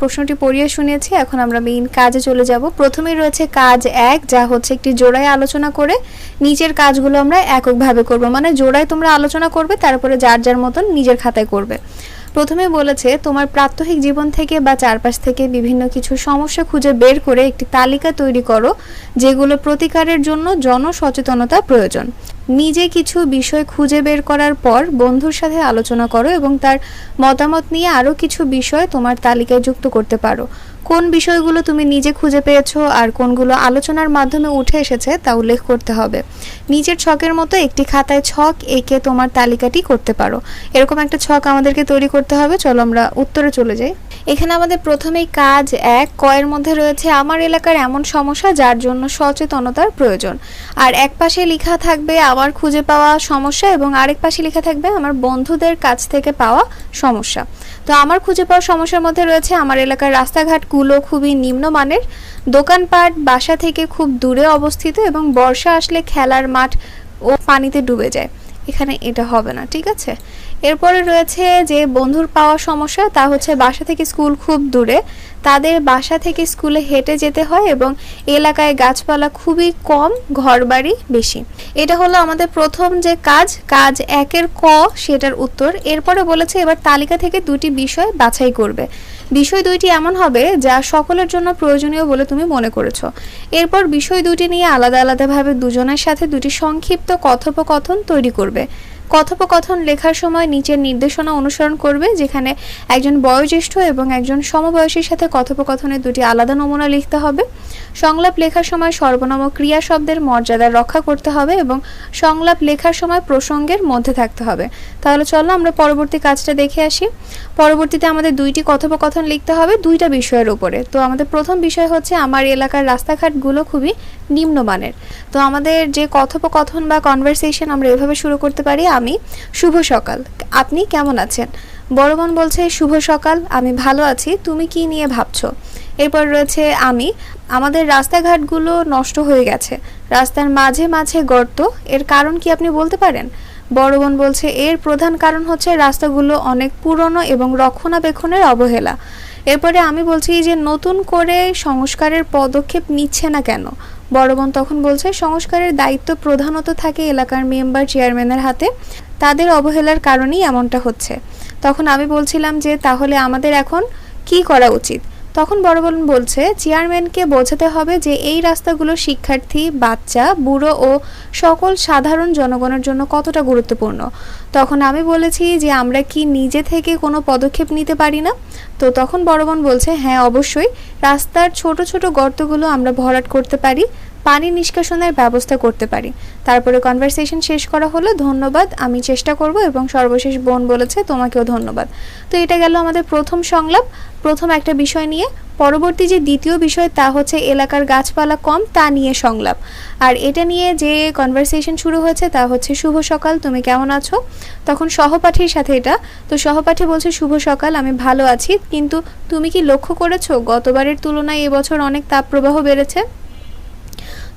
প্রশ্নটি পড়িয়ে শুনিয়েছি, এখন আমরা মেইন কাজে চলে যাব। প্রথমেই রয়েছে কাজ 1, যা হচ্ছে একটি জোড়ায় আলোচনা করে নিচের কাজগুলো আমরা এককভাবে করব, মানে জোড়ায় তোমরা আলোচনা করবে, তারপরে যার যার মতন নিজের খাতায় করবে। প্রথমে বলেছে তোমার প্রাত্যহিক জীবন থেকে বা চারপাশ থেকে বিভিন্ন কিছু সমস্যা খুঁজে বের করে একটি তালিকা তৈরি করো যেগুলো প্রতিকারের জন্য জনসচেতনতা প্রয়োজন। নিজে কিছু বিষয় খুঁজে বের করার পর বন্ধুর সাথে আলোচনা করো এবং তার মতামত নিয়ে আরও কিছু বিষয় তোমার তালিকায় যুক্ত করতে পারো। কোন বিষয়গুলো তুমি নিজে খুঁজে পেয়েছো আর কোনগুলো আলোচনার মাধ্যমে উঠে এসেছে তা উল্লেখ করতে হবে। নিজের ছকের মতো একটি খাতায় ছক এঁকে তোমার তালিকাটি করতে পারো। এরকম একটা ছক আমাদেরকে তৈরি করতে হবে। চলো আমরা উত্তরে চলে যাই। এখানে আমাদের প্রথমেই কাজ 1 কয়ের মধ্যে রয়েছে আমার এলাকার এমন সমস্যা যার জন্য সচেতনতার প্রয়োজন। আর এক পাশে লেখা থাকবে আমার খুঁজে পাওয়া সমস্যা এবং আরেক পাশে লেখা থাকবে আমার বন্ধুদের কাছ থেকে পাওয়া সমস্যা। তো আমার খুঁজে পাওয়া সমস্যার মধ্যে রয়েছে আমার এলাকার রাস্তাঘাটগুলো খুবই নিম্নমানের, দোকানপাট বাসা থেকে খুব দূরে অবস্থিত এবং বর্ষা আসলে খেলার মাঠ ও পানিতে ডুবে যায়। এখানে এটা হবে না, ঠিক আছে। এরপরে রয়েছে যে বন্ধুর পাওয়া সমস্যা, তা হচ্ছে বাসা থেকে স্কুল খুব দূরে, তাদের বাসা থেকে স্কুলে হেঁটে যেতে হয় এবং এলাকায় গাছপালা খুবই কম, ঘরবাড়ি বেশি। এটা হলো আমাদের প্রথম যে কাজ 1-এর ক, সেটার উত্তর। এরপরে বলেছে এবার তালিকা থেকে দুটি বিষয় বাছাই করবে। বিষয় দুইটি এমন হবে যা সকলের জন্য প্রয়োজনীয় বলে তুমি মনে করেছো। এরপর বিষয় দুটি নিয়ে আলাদা আলাদাভাবে দুজনের সাথে দুটি সংক্ষিপ্ত কথোপকথন তৈরি করবে। কথোপকথন লেখার সময় নিচের নির্দেশনা অনুসরণ করবে, যেখানে একজন বয়োজ্যেষ্ঠ এবং একজন সমবয়সীর সাথে কথোপকথনের দুটি আলাদা নমুনা লিখতে হবে। সংলাপ লেখার সময় সর্বনাম ক্রিয়া শব্দের মর্যাদা রক্ষা করতে হবে এবং সংলাপ লেখার সময় প্রসঙ্গের মধ্যে থাকতে হবে। তাহলে চলো আমরা পরবর্তী কাজটা দেখে আসি। পরবর্তীতে আমাদের দুইটি কথোপকথন লিখতে হবে দুইটা বিষয়ের উপরে। তো আমাদের প্রথম বিষয় হচ্ছে আমার এলাকার রাস্তাঘাটগুলো খুবই নিম্নমানের। তো আমাদের যে কথোপকথন বা কনভারসেশন আমরা এভাবে শুরু করতে পারি। আমি শুভ সকাল, আপনি কেমন আছেন? বড় বোন বলছে শুভ সকাল, আমি ভালো আছি, তুমি কি নিয়ে ভাবছো? এরপর রয়েছে আমি, আমাদের রাস্তাঘাটগুলো নষ্ট হয়ে গেছে, রাস্তার মাঝে মাঝে গর্ত, এর কারণ কি আপনি বলতে পারেন? বড় বোন বলছে এর প্রধান কারণ হচ্ছে রাস্তাগুলো অনেক পুরনো এবং রক্ষণাবেক্ষণের অবহেলা। এরপরে আমি বলছি যে নতুন করে সংস্কারের পদক্ষেপ নিচ্ছে না কেন? বড় বোন তখন বলছে সংস্কারের দায়িত্ব প্রধানত থাকে এলাকার মেম্বার চেয়ারম্যানের হাতে, তাদের অবহেলার কারণেই এমনটা হচ্ছে। তখন আমি বলছিলাম যে তাহলে আমাদের এখন কি করা উচিত? তখন বড় বোন বলছে চেয়ারম্যানকে বোঝাতে হবে যে এই রাস্তাগুলো শিক্ষার্থী, বাচ্চা, বুড়ো ও সকল সাধারণ জনগণের জন্য কতটা গুরুত্বপূর্ণ। তখন আমি বলেছি যে আমরা কি নিজে থেকে কোনো পদক্ষেপ নিতে পারি না? তো তখন বড় বোন বলছে হ্যাঁ অবশ্যই, রাস্তার ছোট ছোট গর্তগুলো আমরা ভরাট করতে পারি, পানি নিষ্কাশনের ব্যবস্থা করতে পারি। তারপরে কনভারসেশন শেষ করা হলো, ধন্যবাদ, আমি চেষ্টা করব, এবং সর্বশেষ বোন বলেছে তোমাকেও ধন্যবাদ। তো এটা গেল আমাদের প্রথম সংলাপ, প্রথম একটা বিষয় নিয়ে। পরবর্তী যে দ্বিতীয় বিষয় তা হচ্ছে এলাকার গাছপালা কম, তা নিয়ে সংলাপ। আর এটা নিয়ে যে কনভারসেশন শুরু হয়েছে তা হচ্ছে শুভ সকাল, তুমি কেমন আছো? তখন সহপাঠীর সাথে এটা। তো সহপাঠী বলছে শুভ সকাল, আমি ভালো আছি, কিন্তু তুমি কি লক্ষ্য করেছো গতবারের তুলনায় এবছর অনেক তাপপ্রবাহ বেড়েছে?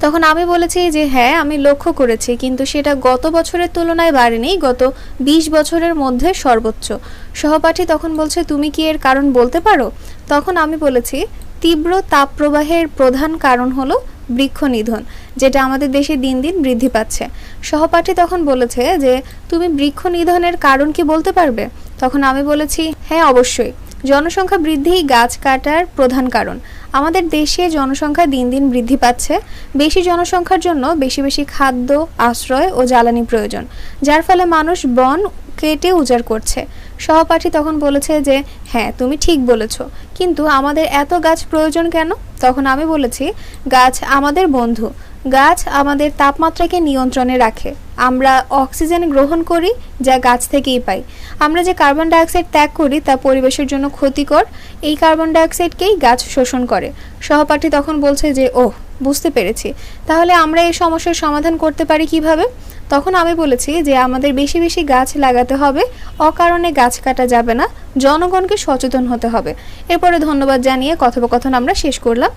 তখন আমি বলেছি যে হ্যাঁ আমি লক্ষ্য করেছি, কিন্তু সেটা গত বছরের তুলনায় বাড়েনি, গত 20 বছরের মধ্যে সর্বোচ্চ। সহপাঠী তখন বলছে তুমি কি এর কারণ বলতে পারো? তখন আমি বলেছি তীব্র তাপপ্রবাহের প্রধান কারণ হলো বৃক্ষ নিধন, যেটা আমাদের দেশে দিন দিন বৃদ্ধি পাচ্ছে। সহপাঠী তখন বলেছে যে তুমি বৃক্ষ নিধনের কারণ কি বলতে পারবে? তখন আমি বলেছি হ্যাঁ অবশ্যই, জনসংখ্যা বৃদ্ধি গাছ কাটার প্রধান কারণ। আমাদের দেশে জনসংখ্যা দিন দিন বৃদ্ধি পাচ্ছে, বেশি জনসংখ্যার জন্য বেশি বেশি খাদ্য, আশ্রয় ও জ্বালানি প্রয়োজন, যার ফলে মানুষ বন কেটে উজাড় করছে। সহপাঠী তখন বলেছে যে হ্যাঁ তুমি ঠিক বলেছ, কিন্তু আমাদের এত গাছ প্রয়োজন কেন? তখন আমি বলেছি গাছ আমাদের বন্ধু, গাছ আমাদের তাপমাত্রাকে নিয়ন্ত্রণে রাখে, আমরা অক্সিজেন গ্রহণ করি যা গাছ থেকেই পাই, আমরা যে কার্বন ডাইঅক্সাইড ত্যাগ করি তা পরিবেশের জন্য ক্ষতিকর, এই কার্বন ডাইঅক্সাইডকেই গাছ শোষণ করে। সহপাঠী তখন বলছে যে ওহ বুঝতে পেরেছি, তাহলে আমরা এই সমস্যার সমাধান করতে পারি কিভাবে? তখন আমি বলেছি যে আমাদের বেশি বেশি গাছ লাগাতে হবে, অকারণে গাছ কাটা যাবে না, জনগণকে সচেতন হতে হবে। এরপরে ধন্যবাদ জানিয়ে কথোপকথন আমরা শেষ করলাম।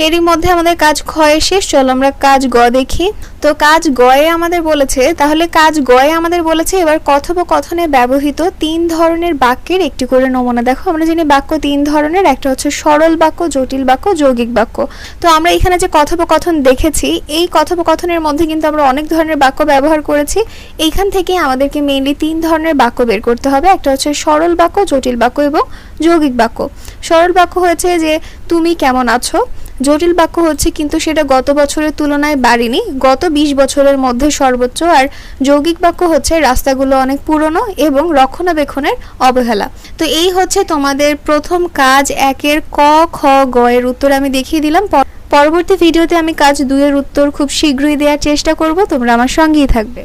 এরই মধ্যে আমাদের কাজ ক্ষয় শেষ, চলো আমরা কাজ গ দেখি। তো কাজ গয়ে আমাদের বলেছে, তাহলে কাজ গয়ে আমাদের বলেছে এবার কথোপকথনে ব্যবহৃত 3 ধরনের বাক্যের একটি করে নমুনা দেখো। আমরা জানি বাক্য 3 ধরনের, একটা হচ্ছে সরল বাক্য, জটিল বাক্য, যৌগিক বাক্য। তো আমরা এখানে যে কথোপকথন দেখেছি, এই কথোপকথনের মধ্যে কিন্তু আমরা অনেক ধরনের বাক্য ব্যবহার করেছি। এইখান থেকে আমাদেরকে মেইনলি 3 ধরনের বাক্য বের করতে হবে, একটা হচ্ছে সরল বাক্য, জটিল বাক্য এবং যৌগিক বাক্য। সরল বাক্য হয়েছে যে তুমি কেমন আছো। জটিল বাক্য হচ্ছে কিন্তু সেটা গত বছরের তুলনায় বাড়েনি, গত 20 বছরের মধ্যে সর্বোচ্চ। আর যৌগিক বাক্য হচ্ছে রাস্তাগুলো অনেক পুরনো এবং রক্ষণাবেক্ষণের অবহেলা। তো এই হচ্ছে তোমাদের প্রথম কাজ 1-এর ক, খ, গ এর উত্তর আমি দেখিয়ে দিলাম। পরবর্তী ভিডিওতে আমি কাজ 2 এর উত্তর খুব শীঘ্রই দেওয়ার চেষ্টা করব, তোমরা আমার সঙ্গেই থাকবে।